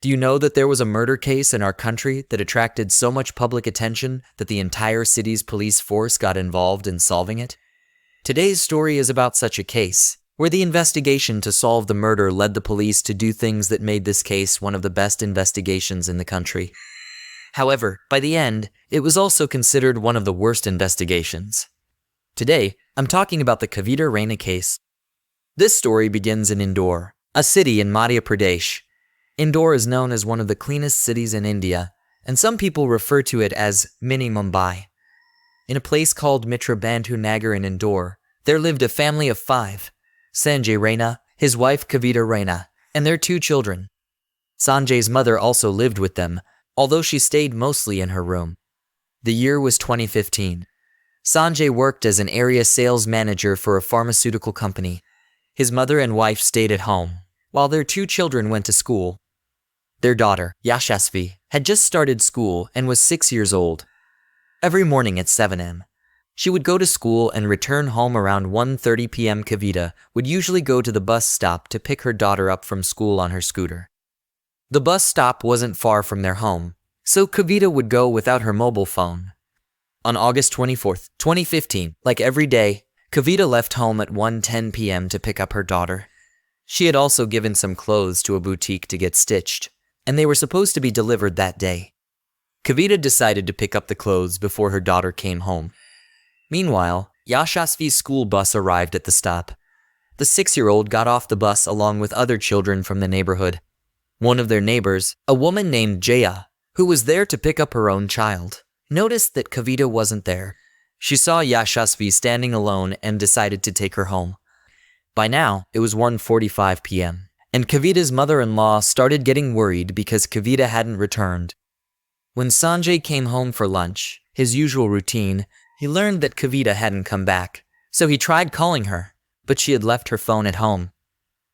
Do you know that there was a murder case in our country that attracted so much public attention that the entire city's police force got involved in solving it? Today's story is about such a case, where the investigation to solve the murder led the police to do things that made this case one of the best investigations in the country. However, by the end, it was also considered one of the worst investigations. Today, I'm talking about the Kavita Raina case. This story begins in Indore, a city in Madhya Pradesh. Indore is known as one of the cleanest cities in India, and some people refer to it as Mini Mumbai. In a place called Mitra Bandhu Nagar in Indore, there lived a family of 5, Sanjay Raina, his wife Kavita Raina, and their 2 children. Sanjay's mother also lived with them, although she stayed mostly in her room. The year was 2015. Sanjay worked as an area sales manager for a pharmaceutical company. His mother and wife stayed at home, while their 2 children went to school. Their daughter, Yashasvi, had just started school and was 6 years old. Every morning at 7 a.m., she would go to school and return home around 1:30 p.m. Kavita would usually go to the bus stop to pick her daughter up from school on her scooter. The bus stop wasn't far from their home, so Kavita would go without her mobile phone. On August 24th, 2015, like every day, Kavita left home at 1:10 p.m. to pick up her daughter. She had also given some clothes to a boutique to get stitched, and they were supposed to be delivered that day. Kavita decided to pick up the clothes before her daughter came home. Meanwhile, Yashasvi's school bus arrived at the stop. The 6-year-old got off the bus along with other children from the neighborhood. One of their neighbors, a woman named Jaya, who was there to pick up her own child, noticed that Kavita wasn't there. She saw Yashasvi standing alone and decided to take her home. By now, it was 1:45 p.m., and Kavita's mother-in-law started getting worried because Kavita hadn't returned. When Sanjay came home for lunch, his usual routine, he learned that Kavita hadn't come back, so he tried calling her, but she had left her phone at home.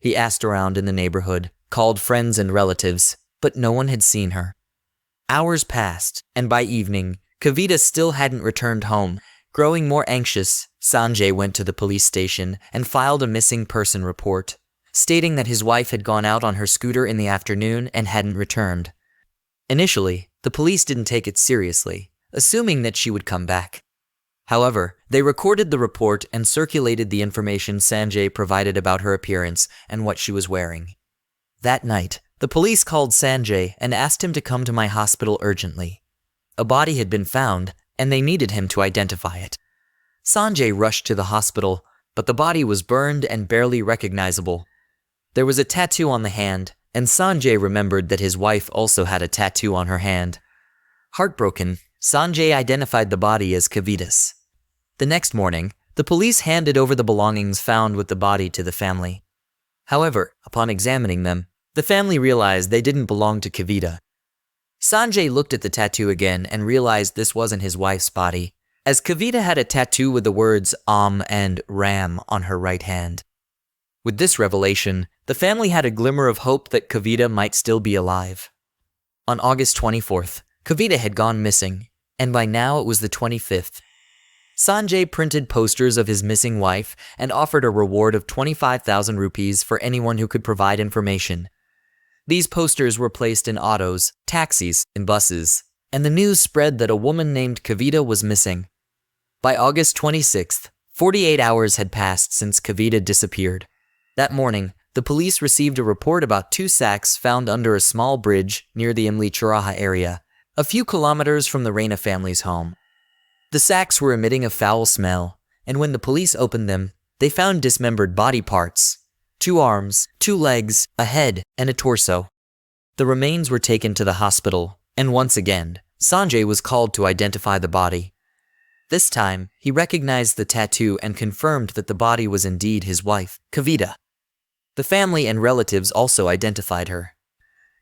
He asked around in the neighborhood, called friends and relatives, but no one had seen her. Hours passed, and by evening, Kavita still hadn't returned home. Growing more anxious, Sanjay went to the police station and filed a missing person report, stating that his wife had gone out on her scooter in the afternoon and hadn't returned. Initially, the police didn't take it seriously, assuming that she would come back. However, they recorded the report and circulated the information Sanjay provided about her appearance and what she was wearing. That night, the police called Sanjay and asked him to come to my hospital urgently. A body had been found, and they needed him to identify it. Sanjay rushed to the hospital, but the body was burned and barely recognizable. There was a tattoo on the hand, and Sanjay remembered that his wife also had a tattoo on her hand. Heartbroken, Sanjay identified the body as Kavita's. The next morning, the police handed over the belongings found with the body to the family. However, upon examining them, the family realized they didn't belong to Kavita. Sanjay looked at the tattoo again and realized this wasn't his wife's body, as Kavita had a tattoo with the words Om and Ram on her right hand. With this revelation, the family had a glimmer of hope that Kavita might still be alive. On August 24th, Kavita had gone missing, and by now it was the 25th. Sanjay printed posters of his missing wife and offered a reward of 25,000 rupees for anyone who could provide information. These posters were placed in autos, taxis, and buses, and the news spread that a woman named Kavita was missing. By August 26th, 48 hours had passed since Kavita disappeared. That morning, the police received a report about 2 sacks found under a small bridge near the Imli Churaha area, a few kilometers from the Raina family's home. The sacks were emitting a foul smell, and when the police opened them, they found dismembered body parts: 2 arms, 2 legs, a head, and a torso. The remains were taken to the hospital, and once again, Sanjay was called to identify the body. This time, he recognized the tattoo and confirmed that the body was indeed his wife, Kavita. The family and relatives also identified her.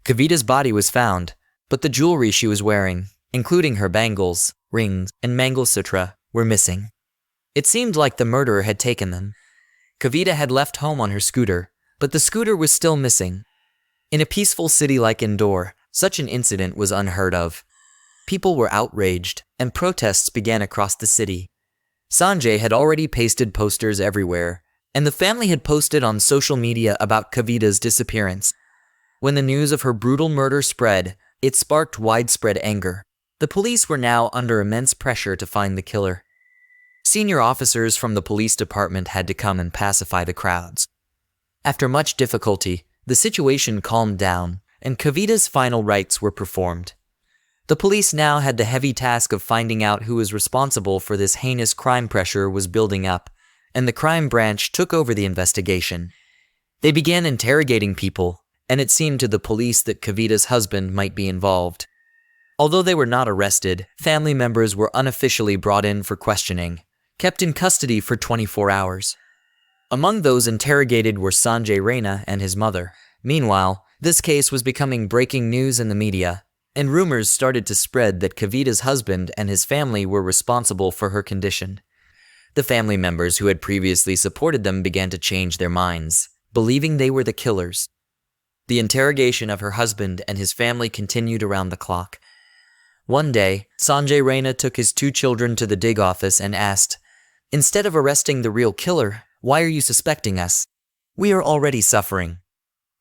Kavita's body was found, but the jewelry she was wearing, including her bangles, rings, and Mangalsutra, were missing. It seemed like the murderer had taken them. Kavita had left home on her scooter, but the scooter was still missing. In a peaceful city like Indore, such an incident was unheard of. People were outraged, and protests began across the city. Sanjay had already pasted posters everywhere, and the family had posted on social media about Kavita's disappearance. When the news of her brutal murder spread, it sparked widespread anger. The police were now under immense pressure to find the killer. Senior officers from the police department had to come and pacify the crowds. After much difficulty, the situation calmed down, and Kavita's final rites were performed. The police now had the heavy task of finding out who was responsible for this heinous crime. Pressure was building up, and the crime branch took over the investigation. They began interrogating people, and it seemed to the police that Kavita's husband might be involved. Although they were not arrested, family members were unofficially brought in for questioning, kept in custody for 24 hours. Among those interrogated were Sanjay Raina and his mother. Meanwhile, this case was becoming breaking news in the media, and rumors started to spread that Kavita's husband and his family were responsible for her condition. The family members who had previously supported them began to change their minds, believing they were the killers. The interrogation of her husband and his family continued around the clock. One day, Sanjay Raina took his 2 children to the dig office and asked, "Instead of arresting the real killer, why are you suspecting us? We are already suffering.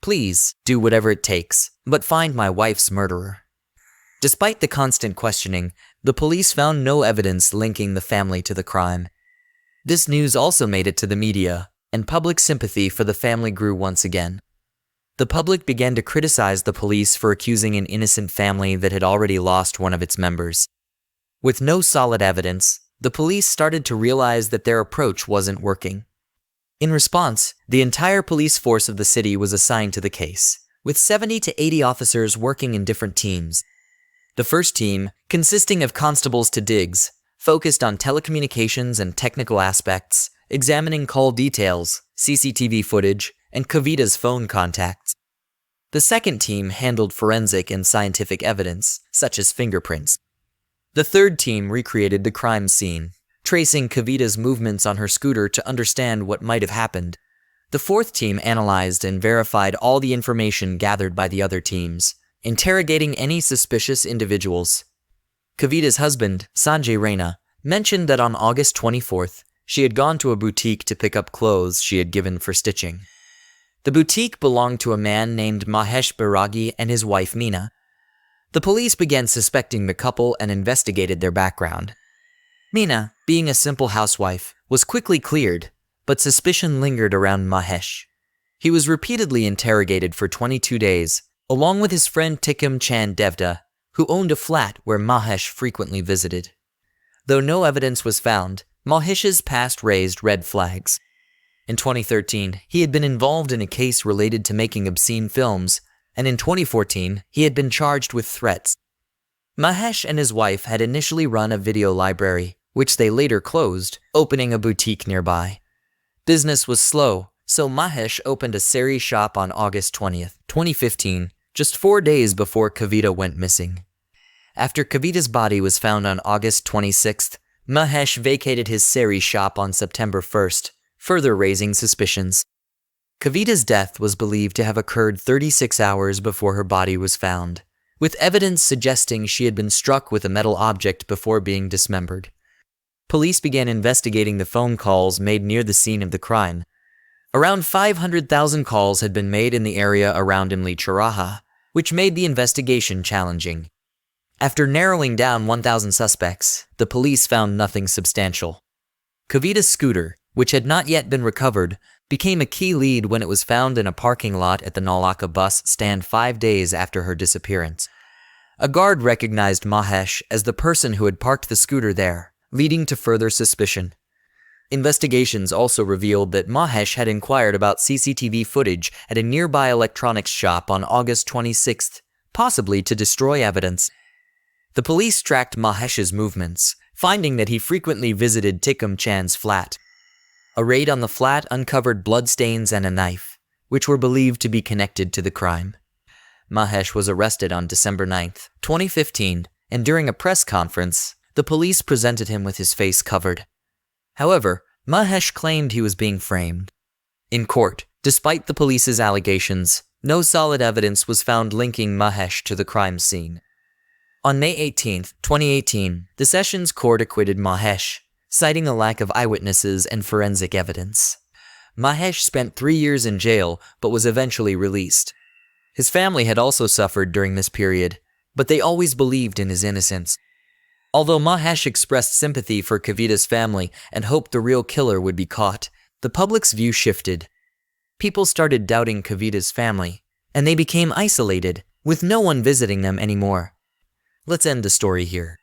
Please, do whatever it takes, but find my wife's murderer." Despite the constant questioning, the police found no evidence linking the family to the crime. This news also made it to the media, and public sympathy for the family grew once again. The public began to criticize the police for accusing an innocent family that had already lost one of its members. With no solid evidence, the police started to realize that their approach wasn't working. In response, the entire police force of the city was assigned to the case, with 70 to 80 officers working in different teams. The first team, consisting of constables to digs, focused on telecommunications and technical aspects, examining call details, CCTV footage, and Kavita's phone contacts. The second team handled forensic and scientific evidence, such as fingerprints. The third team recreated the crime scene, tracing Kavita's movements on her scooter to understand what might have happened. The fourth team analyzed and verified all the information gathered by the other teams, interrogating any suspicious individuals. Kavita's husband, Sanjay Raina, mentioned that on August 24th, she had gone to a boutique to pick up clothes she had given for stitching. The boutique belonged to a man named Mahesh Bairagi and his wife Meena. The police began suspecting the couple and investigated their background. Meena, being a simple housewife, was quickly cleared, but suspicion lingered around Mahesh. He was repeatedly interrogated for 22 days, along with his friend Tikam Chand Devda, who owned a flat where Mahesh frequently visited. Though no evidence was found, Mahesh's past raised red flags. In 2013, he had been involved in a case related to making obscene films, and in 2014, he had been charged with threats. Mahesh and his wife had initially run a video library, which they later closed, opening a boutique nearby. Business was slow, so Mahesh opened a sari shop on August 20th, 2015, just 4 days before Kavita went missing. After Kavita's body was found on August 26th, Mahesh vacated his sari shop on September 1st, further raising suspicions. Kavita's death was believed to have occurred 36 hours before her body was found, with evidence suggesting she had been struck with a metal object before being dismembered. Police began investigating the phone calls made near the scene of the crime. Around 500,000 calls had been made in the area around Imli Charaha, which made the investigation challenging. After narrowing down 1,000 suspects, the police found nothing substantial. Kavita's scooter, which had not yet been recovered, became a key lead when it was found in a parking lot at the Naulaka bus stand 5 days after her disappearance. A guard recognized Mahesh as the person who had parked the scooter there, leading to further suspicion. Investigations also revealed that Mahesh had inquired about CCTV footage at a nearby electronics shop on August 26th, possibly to destroy evidence. The police tracked Mahesh's movements, finding that he frequently visited Tikam Chand's flat. A raid on the flat uncovered bloodstains and a knife, which were believed to be connected to the crime. Mahesh was arrested on December 9th, 2015, and during a press conference, the police presented him with his face covered. However, Mahesh claimed he was being framed. In court, despite the police's allegations, no solid evidence was found linking Mahesh to the crime scene. On May 18, 2018, the Sessions Court acquitted Mahesh, citing a lack of eyewitnesses and forensic evidence. Mahesh spent 3 years in jail but was eventually released. His family had also suffered during this period, but they always believed in his innocence. Although Mahesh expressed sympathy for Kavita's family and hoped the real killer would be caught, the public's view shifted. People started doubting Kavita's family, and they became isolated, with no one visiting them anymore. Let's end the story here.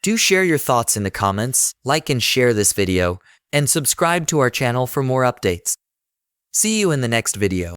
Do share your thoughts in the comments, like and share this video, and subscribe to our channel for more updates. See you in the next video.